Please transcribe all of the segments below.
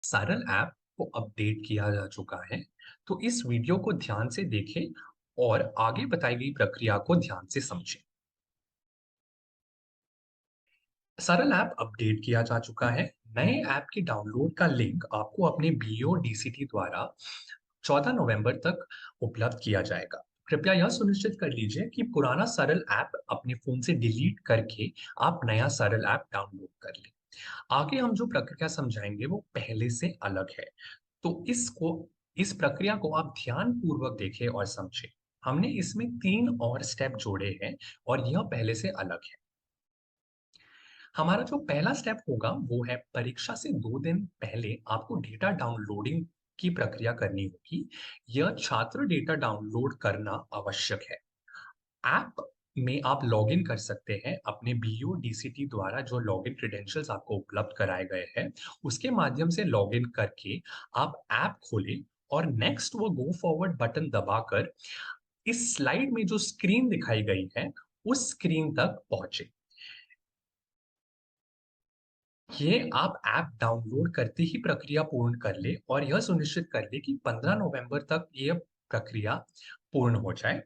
सरल ऐप को अपडेट किया जा चुका है, तो इस वीडियो को ध्यान से देखें और आगे बताई गई प्रक्रिया को ध्यान से समझें। सरल ऐप अपडेट किया जा चुका है। नए ऐप की डाउनलोड का लिंक आपको अपने बीईओ डीसीटी द्वारा 14 नवंबर तक उपलब्ध किया जाएगा। कृपया यह सुनिश्चित कर लीजिए कि पुराना सरल ऐप अपने फोन से डिलीट करके आप नया सरल ऐप डाउनलोड कर लें। आगे हम जो प्रक्रिया समझाएंगे वो पहले से अलग है, तो इस प्रक्रिया को आप ध्यान पूर्वक देखें और समझें। हमने इसमें 3 और स्टेप जोड़े हैं और यह पहले से अलग है। हमारा जो पहला स्टेप होगा वो है परीक्षा से 2 दिन पहले आपको डेटा डाउनलोडिंग की प्रक्रिया करनी होगी। यह छात्र डेटा डाउनलोड करना आवश्यक है। ऐप में आप लॉगिन कर सकते हैं अपने बीओ डीसीटी द्वारा जो लॉगिन क्रेडेंशियल्स आपको उपलब्ध कराए गए हैं, उसके माध्यम से लॉगिन करके आप ऐप खोलें और नेक्स्ट व गो फॉरवर्ड बटन दबाकर इस स्लाइड में जो स्क्रीन दिखाई गई है उस स्क्रीन तक पहुंचे। ये आप ऐप डाउनलोड करते ही प्रक्रिया पूर्ण कर ले और यह सुनिश्चित कर ले कि 15 नवंबर तक ये प्रक्रिया पूर्ण हो जाए।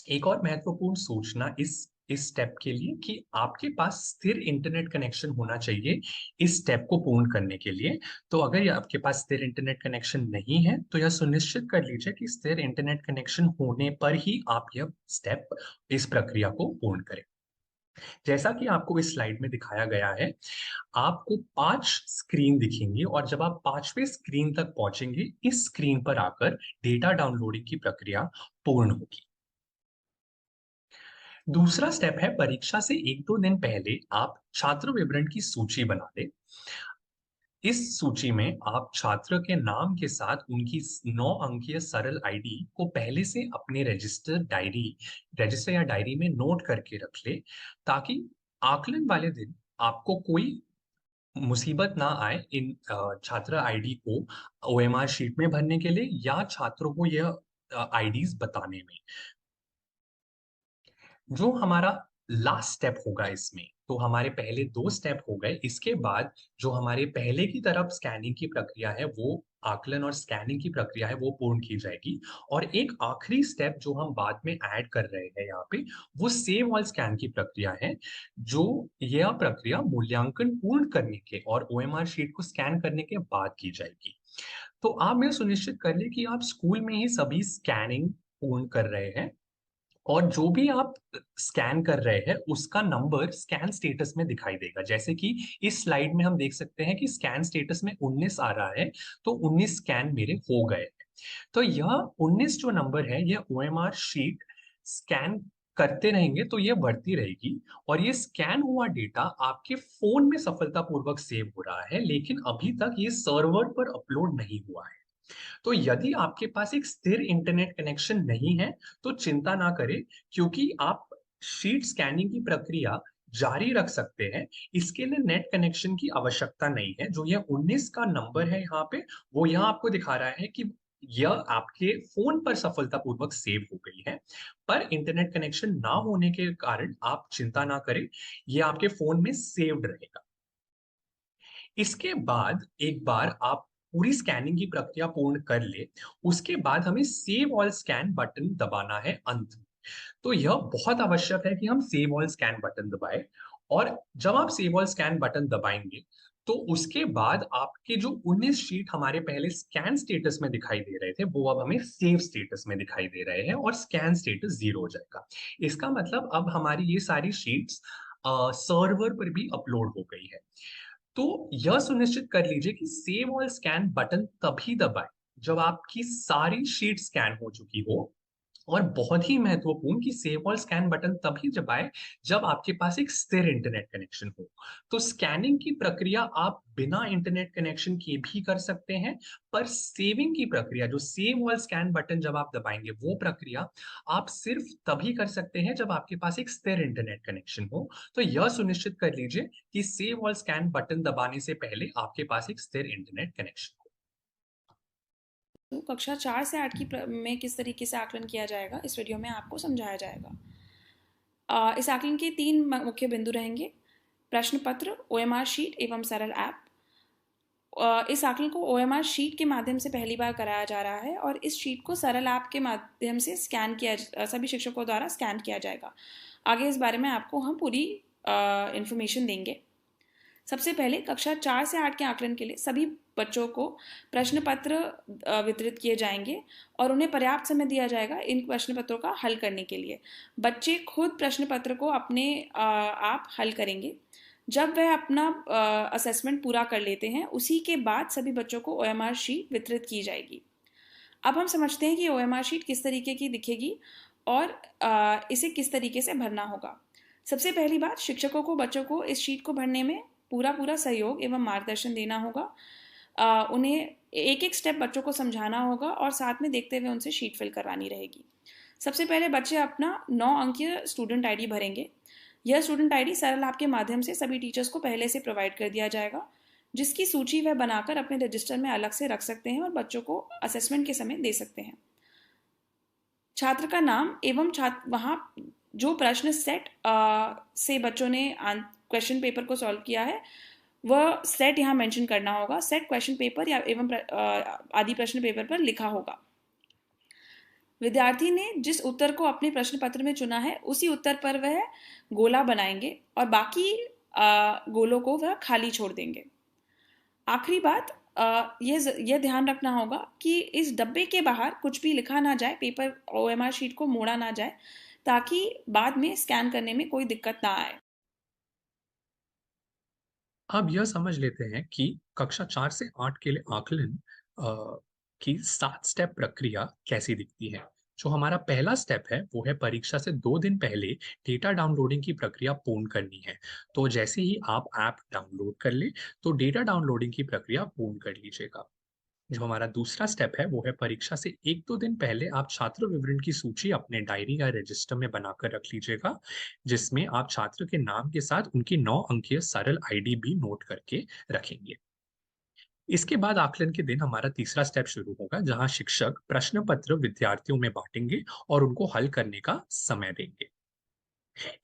एक और महत्वपूर्ण सूचना इस स्टेप के लिए कि आपके पास स्थिर इंटरनेट कनेक्शन होना चाहिए इस स्टेप को पूर्ण करने के लिए। तो अगर ये आपके पास स्थिर इंटरनेट कनेक्शन नहीं है तो यह सुनिश्चित कर लीजिए कि स्थिर इंटरनेट कनेक्शन होने पर ही आप यह स्टेप इस प्रक्रिया को पूर्ण करें। जैसा कि आपको इस स्लाइड में दिखाया गया है, आपको 5 स्क्रीन दिखेंगी और जब आप 5वें स्क्रीन तक पहुंचेंगे, इस स्क्रीन पर आकर डेटा डाउनलोडिंग की प्रक्रिया पूर्ण होगी। दूसरा स्टेप है परीक्षा से 1-2 दिन पहले आप छात्र विवरण की सूची बना लें। इस सूची में आप छात्र के नाम के साथ उनकी 9 अंकीय सरल आईडी को पहले से अपने रजिस्टर या डायरी में नोट करके रख ले, ताकि आकलन वाले दिन आपको कोई मुसीबत ना आए इन छात्र आईडी को ओएमआर शीट में भरने के लिए या छात्रों को यह आईडीज बताने में। जो हमारा लास्ट स्टेप होगा इसमें, तो हमारे पहले 2 स्टेप हो गए। इसके बाद जो हमारे पहले की तरफ स्कैनिंग की प्रक्रिया है, वो आकलन और स्कैनिंग की प्रक्रिया है, वो पूर्ण की जाएगी। और एक आखिरी स्टेप जो हम बाद में ऐड कर रहे हैं यहाँ पे, वो सेव ऑल स्कैन की प्रक्रिया है, जो यह प्रक्रिया मूल्यांकन पूर्ण करने के और ओएमआर शीट को स्कैन करने के बाद की जाएगी। तो आप यह सुनिश्चित कर लें कि आप स्कूल में ही सभी स्कैनिंग पूर्ण कर रहे हैं और जो भी आप स्कैन कर रहे हैं उसका नंबर स्कैन स्टेटस में दिखाई देगा। जैसे कि इस स्लाइड में हम देख सकते हैं कि स्कैन स्टेटस में 19 आ रहा है, तो 19 स्कैन मेरे हो गए हैं। तो यह 19 जो नंबर है, यह ओएमआर शीट स्कैन करते रहेंगे तो यह बढ़ती रहेगी और ये स्कैन हुआ डेटा आपके फोन में सफलतापूर्वक सेव हो रहा है, लेकिन अभी तक ये सर्वर पर अपलोड नहीं हुआ है। तो यदि आपके पास एक स्थिर इंटरनेट कनेक्शन नहीं है, तो चिंता ना करें, क्योंकि आप शीट स्कैनिंग की प्रक्रिया जारी रख सकते हैं। इसके लिए नेट कनेक्शन की आवश्यकता नहीं है। जो यह 19 का नंबर है यहाँ पे, वो यहाँ आपको दिखा रहा है कि यह आपके फोन पर सफलतापूर्वक सेव हो गई है। पर इंटरनेट कनेक्शन ना होने के कारण आप चिंता ना करें, यह आपके फोन में सेव्ड रहेगा। इसके बाद एक बार आप पूरी स्कैनिंग की प्रक्रिया पूर्ण कर ले, उसके बाद हमें सेव ऑल स्कैन बटन दबाना है अंत में। तो यह बहुत आवश्यक है कि हम सेव ऑल स्कैन बटन दबाएं। और जब आप सेव ऑल स्कैन बटन दबाएंगे, तो उसके बाद आपके जो 19 शीट हमारे पहले स्कैन स्टेटस में दिखाई दे रहे थे, वो अब हमें सेव स्टेटस में दिखाई दे रहे हैं और स्कैन स्टेटस 0 हो जाएगा। इसका मतलब अब हमारी ये सारी शीट्स सर्वर पर भी अपलोड हो गई है। तो यह सुनिश्चित कर लीजिए कि सेव ऑल स्कैन बटन तभी दबाएं जब आपकी सारी शीट स्कैन हो चुकी हो। और बहुत ही महत्वपूर्ण कि सेव ऑल स्कैन बटन तभी दबाएं जब आपके पास एक स्थिर इंटरनेट कनेक्शन हो। तो स्कैनिंग की प्रक्रिया आप बिना इंटरनेट कनेक्शन के भी कर सकते हैं, पर सेविंग की प्रक्रिया, जो सेव ऑल स्कैन बटन जब आप दबाएंगे, वो प्रक्रिया आप सिर्फ तभी कर सकते हैं जब आपके पास एक स्थिर इंटरनेट कनेक्शन हो। तो यह सुनिश्चित कर लीजिए कि सेव ऑल स्कैन बटन दबाने से पहले आपके पास एक स्थिर इंटरनेट कनेक्शन हो। तो कक्षा 4 से 8 में किस तरीके से आकलन किया जाएगा इस वीडियो में आपको समझाया जाएगा। इस आकलन के 3 मुख्य बिंदु रहेंगे: प्रश्न पत्र, ओएमआर शीट एवं सरल ऐप। इस आकलन को ओएमआर शीट के माध्यम से पहली बार कराया जा रहा है और इस शीट को सरल ऐप के माध्यम से सभी शिक्षकों द्वारा स्कैन किया जाएगा। आगे इस बारे में आपको हम पूरी इंफॉर्मेशन देंगे। सबसे पहले कक्षा 4 से 8 के आकलन के लिए सभी बच्चों को प्रश्न पत्र वितरित किए जाएंगे और उन्हें पर्याप्त समय दिया जाएगा इन प्रश्न पत्रों का हल करने के लिए। बच्चे खुद प्रश्न पत्र को अपने आप हल करेंगे। जब वह अपना असेसमेंट पूरा कर लेते हैं उसी के बाद सभी बच्चों को ओएमआर शीट वितरित की जाएगी। अब हम समझते हैं कि ओएमआर शीट किस तरीके की दिखेगी और इसे किस तरीके से भरना होगा। सबसे पहली बात, शिक्षकों को बच्चों को इस शीट को भरने में पूरा सहयोग एवं मार्गदर्शन देना होगा। उन्हें एक एक स्टेप बच्चों को समझाना होगा और साथ में देखते हुए उनसे शीट फिल करवानी रहेगी। सबसे पहले बच्चे अपना 9 अंकीय स्टूडेंट आईडी भरेंगे। यह स्टूडेंट आईडी सरल ऐप के माध्यम से सभी टीचर्स को पहले से प्रोवाइड कर दिया जाएगा, जिसकी सूची वह बनाकर अपने रजिस्टर में अलग से रख सकते हैं और बच्चों को असेसमेंट के समय दे सकते हैं। छात्र का नाम एवं वहाँ जो प्रश्न सेट से बच्चों ने क्वेश्चन पेपर को सॉल्व किया है वह सेट यहाँ मेंशन करना होगा। सेट क्वेश्चन पेपर या एवं आदि प्रश्न पेपर पर लिखा होगा। विद्यार्थी ने जिस उत्तर को अपने प्रश्न पत्र में चुना है उसी उत्तर पर वह गोला बनाएंगे और बाकी गोलों को वह खाली छोड़ देंगे। आखिरी बात, यह ध्यान रखना होगा कि इस डब्बे के बाहर कुछ भी लिखा ना जाए, पेपर ओएमआर शीट को मोड़ा ना जाए, ताकि बाद में स्कैन करने में कोई दिक्कत ना आए। अब यह समझ लेते हैं कि कक्षा 4 से 8 के लिए आकलन की 7 स्टेप प्रक्रिया कैसी दिखती है। जो हमारा पहला स्टेप है वो है परीक्षा से 2 दिन पहले डेटा डाउनलोडिंग की प्रक्रिया पूर्ण करनी है। तो जैसे ही आप ऐप डाउनलोड कर ले तो डेटा डाउनलोडिंग की प्रक्रिया पूर्ण कर लीजिएगा। जो हमारा दूसरा स्टेप है वो है परीक्षा से 1-2 दिन पहले आप छात्र विवरण की सूची अपने डायरी या रजिस्टर में बनाकर रख लीजिएगा, जिसमें आप छात्र के नाम के साथ उनकी 9 अंकीय सरल आईडी भी नोट करके रखेंगे। इसके बाद आकलन के दिन हमारा तीसरा स्टेप शुरू होगा, जहां शिक्षक प्रश्न पत्र विद्यार्थियों में बांटेंगे और उनको हल करने का समय देंगे।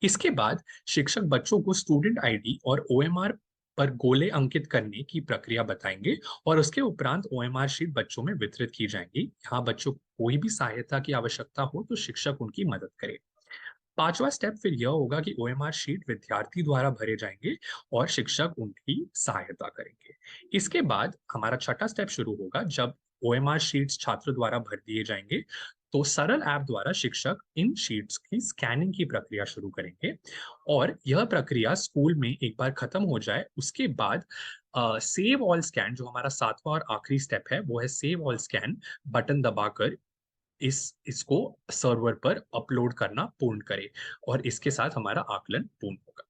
इसके बाद शिक्षक बच्चों को स्टूडेंट आईडी और ओएमआर पर गोले अंकित करने की प्रक्रिया बताएंगे और उसके उपरांत ओएमआर शीट बच्चों में वितरित की जाएंगी। यहाँ बच्चों को कोई भी सहायता की आवश्यकता हो तो शिक्षक उनकी मदद करे। पांचवा स्टेप फिर यह होगा कि ओएमआर शीट विद्यार्थी द्वारा भरे जाएंगे और शिक्षक उनकी सहायता करेंगे। इसके बाद हमारा छठा स्टेप शुरू होगा, जब ओएमआर शीट्स छात्र द्वारा भर दिए जाएंगे तो सरल ऐप द्वारा शिक्षक इन शीट्स की स्कैनिंग की प्रक्रिया शुरू करेंगे और यह प्रक्रिया स्कूल में एक बार खत्म हो जाए उसके बाद सेव ऑल स्कैन, जो हमारा सातवां और आखिरी स्टेप है वो है सेव ऑल स्कैन बटन दबाकर इसको सर्वर पर अपलोड करना पूर्ण करें और इसके साथ हमारा आकलन पूर्ण होगा।